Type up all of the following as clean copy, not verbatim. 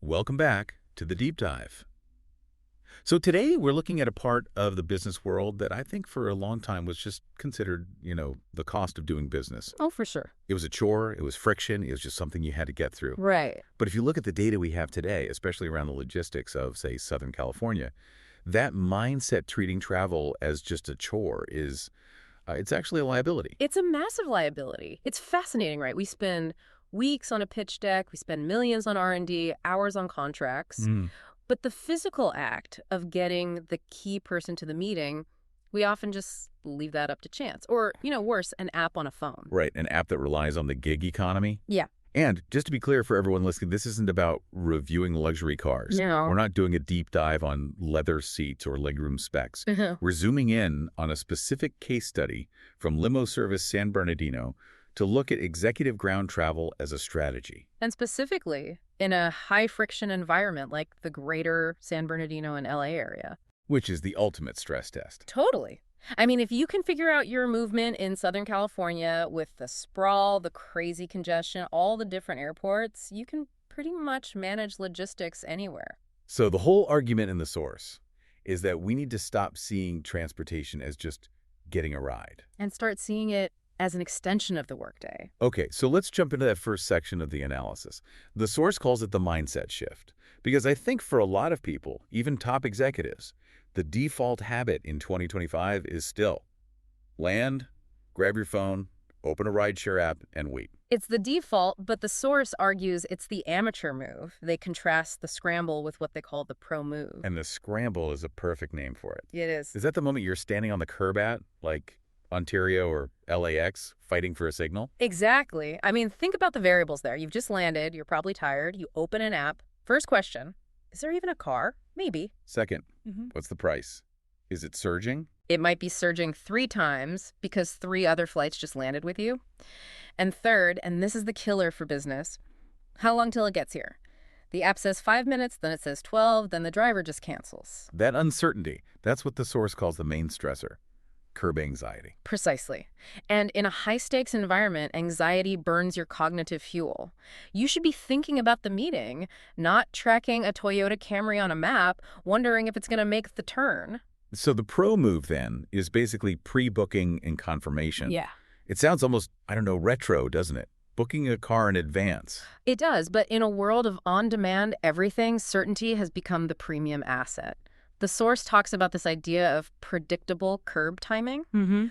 Welcome back to the deep dive. So today we're looking at a part of the business world that I think for a long time was just considered, the cost of doing business. Oh, for sure. It was a chore, it was friction, it was just something you had to get through. Right. But if you look at the data we have today, especially around the logistics of, say, Southern California, that mindset treating travel as just a chore it's actually a liability. It's a massive liability. It's fascinating, right? We spend weeks on a pitch deck, we spend millions on R&D, hours on contracts. But the physical act of getting the key person to the meeting, we often just leave that up to chance. Or, worse, an app on a phone. Right, an app that relies on the gig economy. Yeah. And just to be clear for everyone listening, this isn't about reviewing luxury cars. No. We're not doing a deep dive on leather seats or legroom specs. We're zooming in on a specific case study from limo service San Bernardino to look at executive ground travel as a strategy. And specifically, in a high-friction environment like the greater San Bernardino and LA area. Which is the ultimate stress test. Totally. I mean, if you can figure out your movement in Southern California with the sprawl, the crazy congestion, all the different airports, you can pretty much manage logistics anywhere. So the whole argument in the source is that we need to stop seeing transportation as just getting a ride. And start seeing it as an extension of the workday. Okay, so let's jump into that first section of the analysis. The source calls it the mindset shift, because I think for a lot of people, even top executives, the default habit in 2025 is still land, grab your phone, open a rideshare app, and wait. It's the default, but the source argues it's the amateur move. They contrast the scramble with what they call the pro move. And the scramble is a perfect name for it. It is. Is that the moment you're standing on the curb at, like Ontario or LAX, fighting for a signal? Exactly. I mean, think about the variables there. You've just landed. You're probably tired. You open an app. First question, is there even a car? Maybe. Second, what's the price? Is it surging? It might be surging 3 times because 3 other flights just landed with you. And third, and this is the killer for business, how long till it gets here? The app says 5 minutes, then it says 12, then the driver just cancels. That uncertainty, that's what the source calls the main stressor. Curb anxiety. Precisely. And in a high-stakes environment, anxiety burns your cognitive fuel. You should be thinking about the meeting, not tracking a Toyota Camry on a map, wondering if it's going to make the turn. So the pro move, then, is basically pre-booking and confirmation. Yeah. It sounds almost, retro, doesn't it? Booking a car in advance. It does, but in a world of on-demand everything, certainty has become the premium asset. The source talks about this idea of predictable curb timing.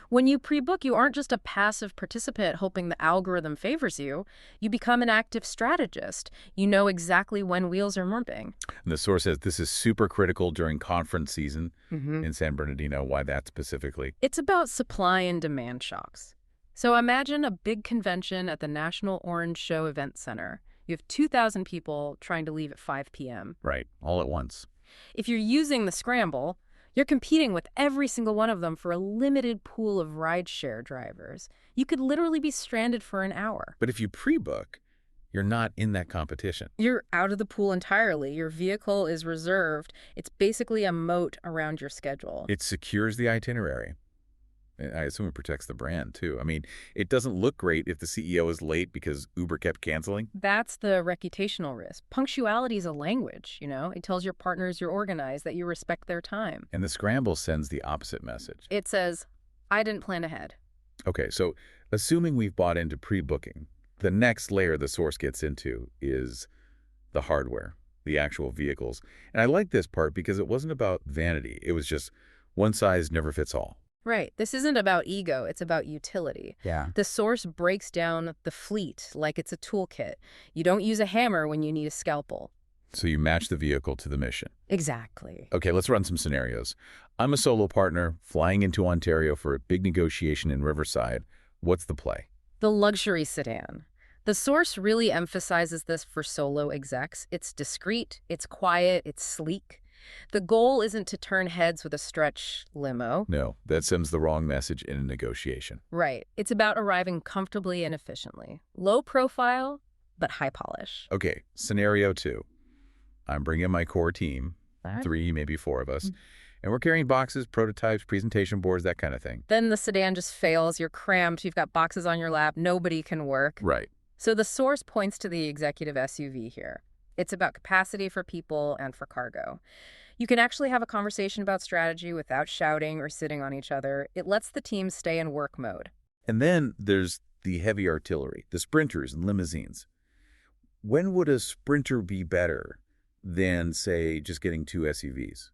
When you pre-book, you aren't just a passive participant hoping the algorithm favors you. You become an active strategist. You know exactly when wheels are moving. And the source says this is super critical during conference season in San Bernardino. Why that specifically? It's about supply and demand shocks. So imagine a big convention at the National Orange Show Event Center. You have 2,000 people trying to leave at 5 p.m. Right, all at once. If you're using the scramble, you're competing with every single one of them for a limited pool of rideshare drivers. You could literally be stranded for an hour. But if you pre-book, you're not in that competition. You're out of the pool entirely. Your vehicle is reserved. It's basically a moat around your schedule. It secures the itinerary. I assume it protects the brand, too. I mean, it doesn't look great if the CEO is late because Uber kept canceling. That's the reputational risk. Punctuality is a language, It tells your partners you're organized, that you respect their time. And the scramble sends the opposite message. It says, I didn't plan ahead. Okay, so assuming we've bought into pre-booking, the next layer the source gets into is the hardware, the actual vehicles. And I like this part because it wasn't about vanity. It was just one size never fits all. Right. This isn't about ego. It's about utility. Yeah. The source breaks down the fleet like it's a toolkit. You don't use a hammer when you need a scalpel. So you match the vehicle to the mission. Exactly. Okay, let's run some scenarios. I'm a solo partner flying into Ontario for a big negotiation in Riverside. What's the play? The luxury sedan. The source really emphasizes this for solo execs. It's discreet, it's quiet, it's sleek. The goal isn't to turn heads with a stretch limo. No, that sends the wrong message in a negotiation. Right. It's about arriving comfortably and efficiently. Low profile, but high polish. Okay, scenario 2. I'm bringing my core team, 3, maybe 4 of us, and we're carrying boxes, prototypes, presentation boards, that kind of thing. Then the sedan just fails. You're cramped. You've got boxes on your lap. Nobody can work. Right. So the source points to the executive SUV here. It's about capacity for people and for cargo. You can actually have a conversation about strategy without shouting or sitting on each other. It lets the team stay in work mode. And then there's the heavy artillery, the sprinters and limousines. When would a sprinter be better than, say, just getting 2 SUVs?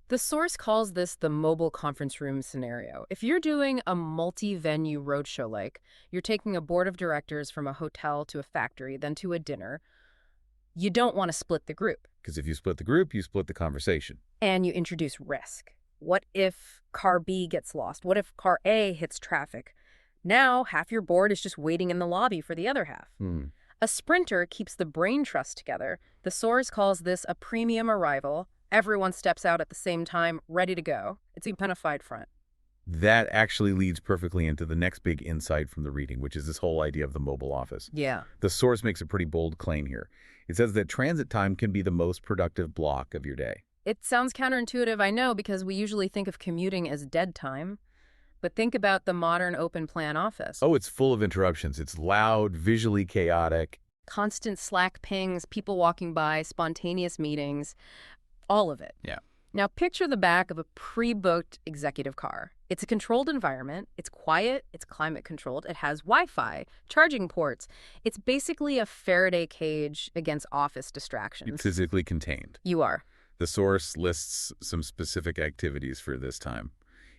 The source calls this the mobile conference room scenario. If you're doing a multi-venue roadshow like, you're taking a board of directors from a hotel to a factory, then to a dinner, you don't want to split the group. Because if you split the group, you split the conversation. And you introduce risk. What if car B gets lost? What if car A hits traffic? Now, half your board is just waiting in the lobby for the other half. A sprinter keeps the brain trust together. The source calls this a premium arrival. Everyone steps out at the same time, ready to go. It's a unified front. That actually leads perfectly into the next big insight from the reading, which is this whole idea of the mobile office. Yeah. The source makes a pretty bold claim here. It says that transit time can be the most productive block of your day. It sounds counterintuitive, I know, because we usually think of commuting as dead time. But think about the modern open plan office. Oh, it's full of interruptions. It's loud, visually chaotic. Constant Slack pings, people walking by, spontaneous meetings, all of it. Yeah. Now picture the back of a pre-booked executive car. It's a controlled environment. It's quiet. It's climate controlled. It has Wi-Fi, charging ports. It's basically a Faraday cage against office distractions. It's physically contained. You are. The source lists some specific activities for this time.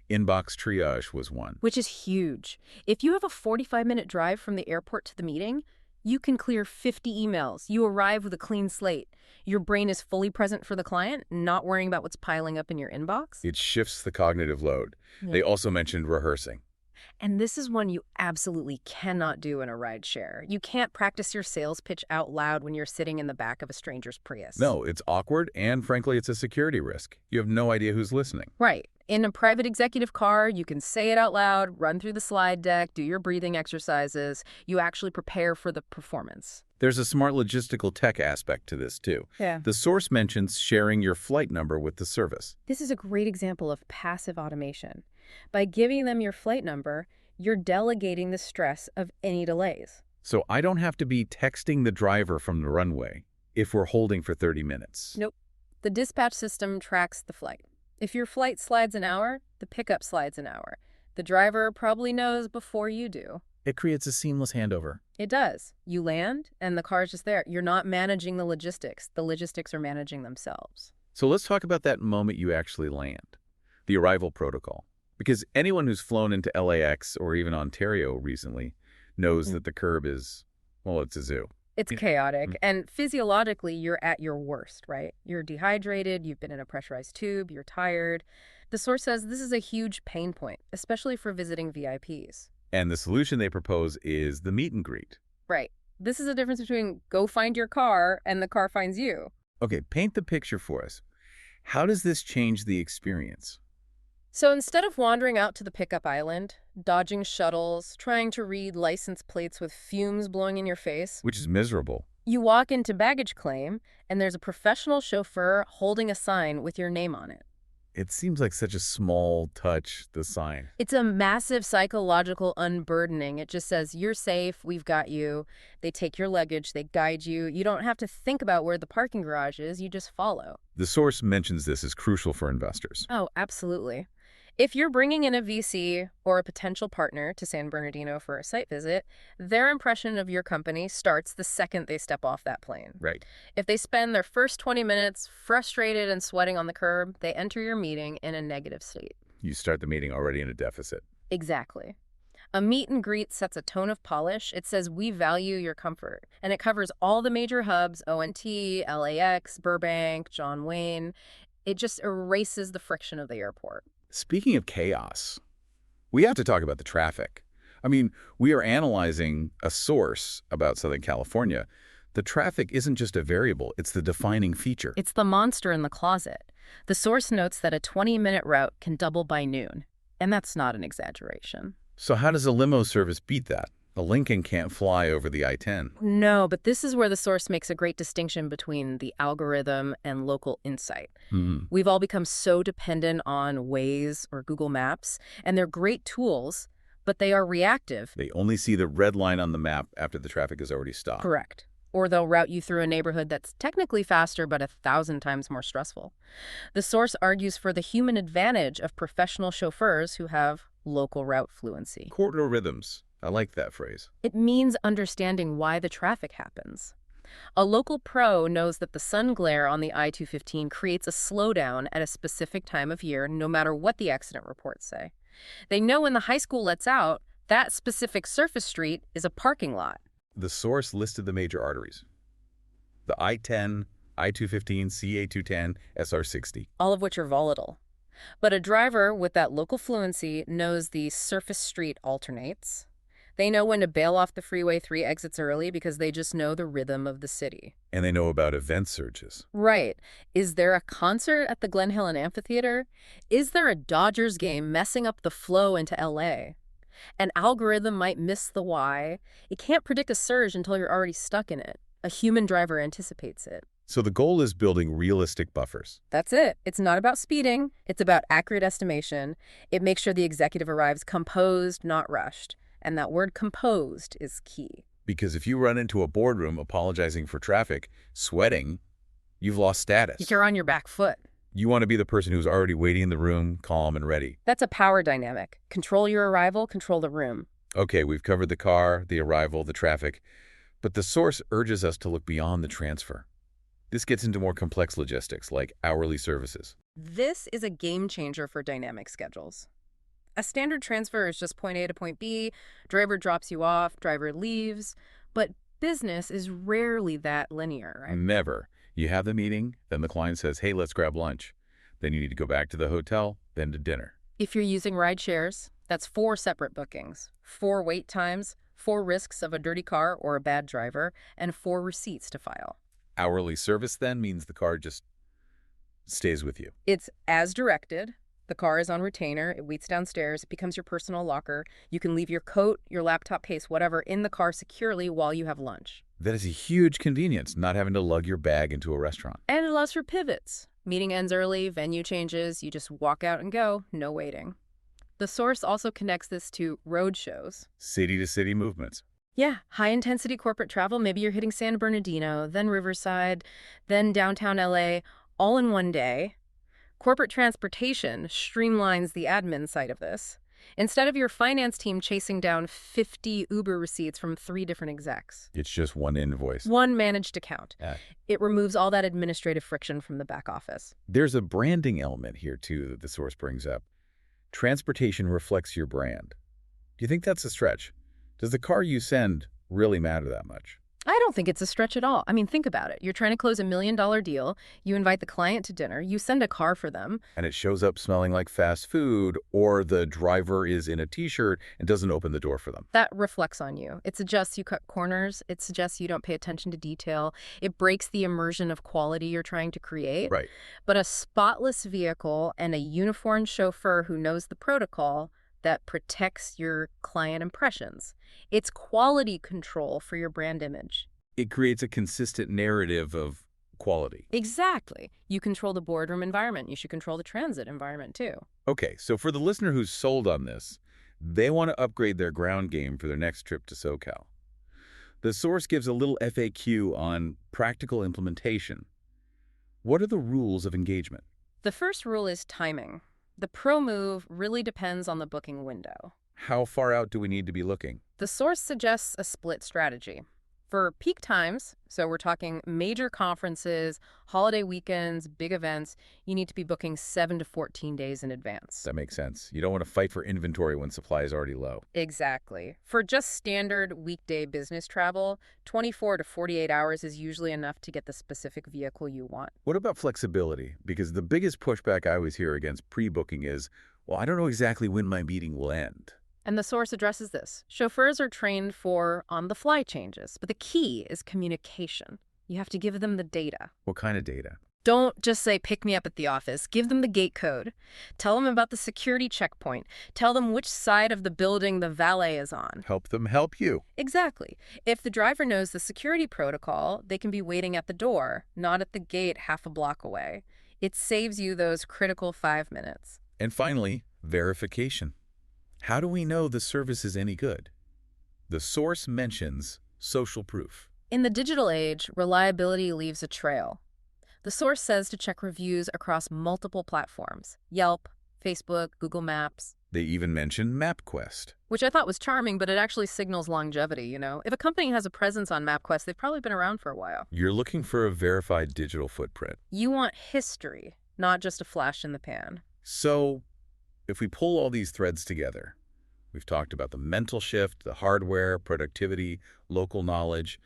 Inbox triage was one. Which is huge. If you have a 45-minute drive from the airport to the meeting, you can clear 50 emails. You arrive with a clean slate. Your brain is fully present for the client, not worrying about what's piling up in your inbox. It shifts the cognitive load. Yeah. They also mentioned rehearsing. And this is one you absolutely cannot do in a ride share. You can't practice your sales pitch out loud when you're sitting in the back of a stranger's Prius. No, it's awkward, and frankly, it's a security risk. You have no idea who's listening. Right. In a private executive car, you can say it out loud, run through the slide deck, do your breathing exercises. You actually prepare for the performance. There's a smart logistical tech aspect to this, too. Yeah. The source mentions sharing your flight number with the service. This is a great example of passive automation. By giving them your flight number, you're delegating the stress of any delays. So I don't have to be texting the driver from the runway if we're holding for 30 minutes. Nope. The dispatch system tracks the flight. If your flight slides an hour, the pickup slides an hour. The driver probably knows before you do. It creates a seamless handover. It does. You land, and the car's just there. You're not managing the logistics. The logistics are managing themselves. So let's talk about that moment you actually land, the arrival protocol. Because anyone who's flown into LAX or even Ontario recently knows that the curb is, well, it's a zoo. It's chaotic, and physiologically, you're at your worst, right? You're dehydrated, you've been in a pressurized tube, you're tired. The source says this is a huge pain point, especially for visiting VIPs. And the solution they propose is the meet and greet. Right. This is the difference between go find your car and the car finds you. Okay, paint the picture for us. How does this change the experience? So instead of wandering out to the pickup island, dodging shuttles, trying to read license plates with fumes blowing in your face, Which is miserable. you walk into baggage claim, and there's a professional chauffeur holding a sign with your name on it. It seems like such a small touch, the sign. It's a massive psychological unburdening. It just says, you're safe, we've got you. They take your luggage, they guide you. You don't have to think about where the parking garage is, you just follow. The source mentions this as crucial for investors. Oh, absolutely. If you're bringing in a VC or a potential partner to San Bernardino for a site visit, their impression of your company starts the second they step off that plane. Right. If they spend their first 20 minutes frustrated and sweating on the curb, they enter your meeting in a negative state. You start the meeting already in a deficit. Exactly. A meet and greet sets a tone of polish. It says, we value your comfort. And it covers all the major hubs, ONT, LAX, Burbank, John Wayne. It just erases the friction of the airport. Speaking of chaos, we have to talk about the traffic. I mean, we are analyzing a source about Southern California. The traffic isn't just a variable, it's the defining feature. It's the monster in the closet. The source notes that a 20-minute route can double by noon. And that's not an exaggeration. So how does a limo service beat that? A Lincoln can't fly over the I-10. No, but this is where the source makes a great distinction between the algorithm and local insight. We've all become so dependent on Waze or Google Maps, and they're great tools, but they are reactive. They only see the red line on the map after the traffic is already stopped. Correct. Or they'll route you through a neighborhood that's technically faster but 1,000 times more stressful. The source argues for the human advantage of professional chauffeurs who have local route fluency. Corridor rhythms. I like that phrase. It means understanding why the traffic happens. A local pro knows that the sun glare on the I-215 creates a slowdown at a specific time of year, no matter what the accident reports say. They know when the high school lets out, that specific surface street is a parking lot. The source listed the major arteries. The I-10, I-215, CA-210, SR-60. All of which are volatile. But a driver with that local fluency knows the surface street alternates. They know when to bail off the Freeway 3 exits early because they just know the rhythm of the city. And they know about event surges. Right. Is there a concert at the Glen Helen Amphitheater? Is there a Dodgers game messing up the flow into LA? An algorithm might miss the why. It can't predict a surge until you're already stuck in it. A human driver anticipates it. So the goal is building realistic buffers. That's it. It's not about speeding. It's about accurate estimation. It makes sure the executive arrives composed, not rushed. And that word composed is key. Because if you run into a boardroom apologizing for traffic, sweating, you've lost status. You're on your back foot. You want to be the person who's already waiting in the room, calm and ready. That's a power dynamic. Control your arrival, control the room. Okay, we've covered the car, the arrival, the traffic, but the source urges us to look beyond the transfer. This gets into more complex logistics, like hourly services. This is a game changer for dynamic schedules. A standard transfer is just point A to point B, driver drops you off, driver leaves, but business is rarely that linear, right? Never. You have the meeting, then the client says, hey, let's grab lunch. Then you need to go back to the hotel, then to dinner. If you're using ride shares, that's 4 separate bookings, 4 wait times, 4 risks of a dirty car or a bad driver, and 4 receipts to file. Hourly service then means the car just stays with you. It's as directed. The car is on retainer. It waits downstairs. It becomes your personal locker. You can leave your coat, your laptop case, whatever, in the car securely while you have lunch. That is a huge convenience, not having to lug your bag into a restaurant. And it allows for pivots. Meeting ends early, venue changes, you just walk out and go, no waiting. The source also connects this to road shows. City-to-city movements. Yeah, high-intensity corporate travel. Maybe you're hitting San Bernardino, then Riverside, then downtown LA, all in one day. Corporate transportation streamlines the admin side of this. Instead of your finance team chasing down 50 Uber receipts from 3 different execs. It's just one invoice. One managed account. Yeah. It removes all that administrative friction from the back office. There's a branding element here, too, that the source brings up. Transportation reflects your brand. Do you think that's a stretch? Does the car you send really matter that much? I don't think it's a stretch at all. I mean, think about it. You're trying to close $1 million deal. You invite the client to dinner. You send a car for them. And it shows up smelling like fast food, or the driver is in a T-shirt and doesn't open the door for them. That reflects on you. It suggests you cut corners. It suggests you don't pay attention to detail. It breaks the immersion of quality you're trying to create. Right. But a spotless vehicle and a uniformed chauffeur who knows the protocol that protects your client impressions. It's quality control for your brand image. It creates a consistent narrative of quality. Exactly. You control the boardroom environment. You should control the transit environment, too. Okay, so for the listener who's sold on this, they want to upgrade their ground game for their next trip to SoCal. The source gives a little FAQ on practical implementation. What are the rules of engagement? The first rule is timing. The pro move really depends on the booking window. How far out do we need to be looking? The source suggests a split strategy. For peak times, so we're talking major conferences, holiday weekends, big events, you need to be booking 7 to 14 days in advance. That makes sense. You don't want to fight for inventory when supply is already low. Exactly. For just standard weekday business travel, 24 to 48 hours is usually enough to get the specific vehicle you want. What about flexibility? Because the biggest pushback I always hear against pre-booking is, well, I don't know exactly when my meeting will end. And the source addresses this. Chauffeurs are trained for on-the-fly changes, but the key is communication. You have to give them the data. What kind of data? Don't just say, pick me up at the office. Give them the gate code. Tell them about the security checkpoint. Tell them which side of the building the valet is on. Help them help you. Exactly. If the driver knows the security protocol, they can be waiting at the door, not at the gate half a block away. It saves you those critical 5 minutes. And finally, verification. How do we know the service is any good? The source mentions social proof. In the digital age, reliability leaves a trail. The source says to check reviews across multiple platforms: Yelp, Facebook, Google Maps. They even mention MapQuest. Which I thought was charming, but it actually signals longevity, you know? If a company has a presence on MapQuest, they've probably been around for a while. You're looking for a verified digital footprint. You want history, not just a flash in the pan. So, if we pull all these threads together, we've talked about the mental shift, the hardware, productivity, local knowledge.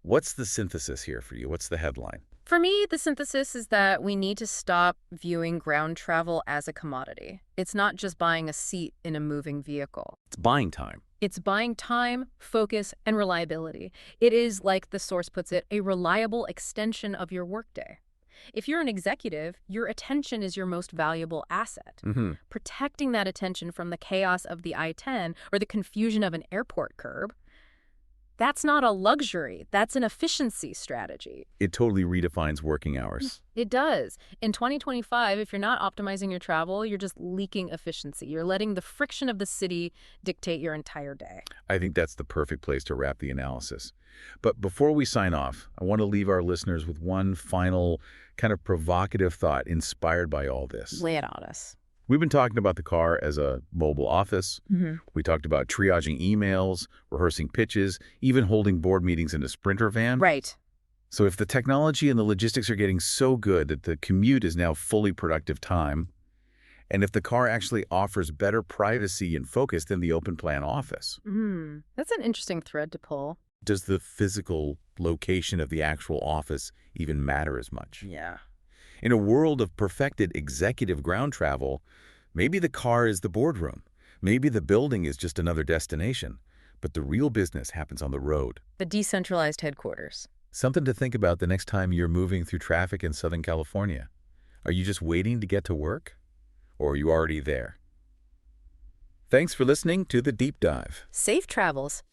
What's the synthesis here for you? What's the headline? For me, the synthesis is that we need to stop viewing ground travel as a commodity. It's not just buying a seat in a moving vehicle. It's buying time. It's buying time, focus, and reliability. It is, like the source puts it, a reliable extension of your workday. If you're an executive, your attention is your most valuable asset. Protecting that attention from the chaos of the I-10 or the confusion of an airport curb, that's not a luxury. That's an efficiency strategy. It totally redefines working hours. It does. In 2025, if you're not optimizing your travel, you're just leaking efficiency. You're letting the friction of the city dictate your entire day. I think that's the perfect place to wrap the analysis. But before we sign off, I want to leave our listeners with one final kind of provocative thought inspired by all this. Lay it on us. We've been talking about the car as a mobile office. We talked about triaging emails, rehearsing pitches, even holding board meetings in a Sprinter van. Right. So if the technology and the logistics are getting so good that the commute is now fully productive time, and if the car actually offers better privacy and focus than the open plan office. That's an interesting thread to pull. Does the physical location of the actual office even matter as much? Yeah. In a world of perfected executive ground travel, maybe the car is the boardroom. Maybe the building is just another destination. But the real business happens on the road. The decentralized headquarters. Something to think about the next time you're moving through traffic in Southern California. Are you just waiting to get to work? Or are you already there? Thanks for listening to The Deep Dive. Safe travels.